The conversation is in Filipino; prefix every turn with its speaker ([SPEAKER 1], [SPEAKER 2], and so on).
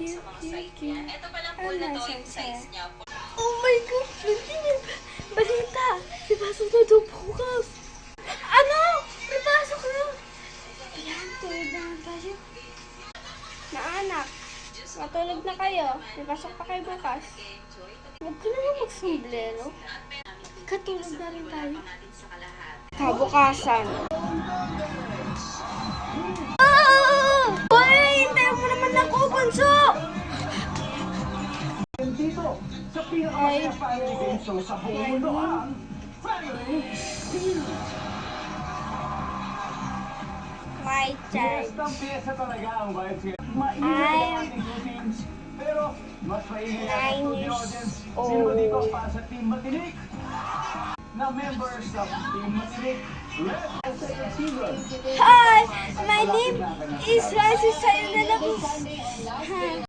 [SPEAKER 1] sa mga site niya. Ito palang pool na to, yung size niya.
[SPEAKER 2] Oh my God! May balita! May pasok na daw bukas! Ano? May pasok na! Ayan, tulog naman tayo. Na anak, matulog na kayo. May pasok pa kayo bukas. Huwag ka naman magsumblero. Katulog na rin tayo. Kabukasan. Hoy! Hintayin mo naman ako, Bunso!
[SPEAKER 3] Dito, sa pinakamasaya family game show sa buong mundo, ang Family Feud.
[SPEAKER 2] My child.
[SPEAKER 3] Piyestang piyesta talaga ang vibes ngayon. Maingay ang ating two teams, pero mas maingay ang studio audience. Sino ba dito para sa Team Matinik? Na members of Team Matinik, Red and second season.
[SPEAKER 2] Hi! My name is Razi Sayonara.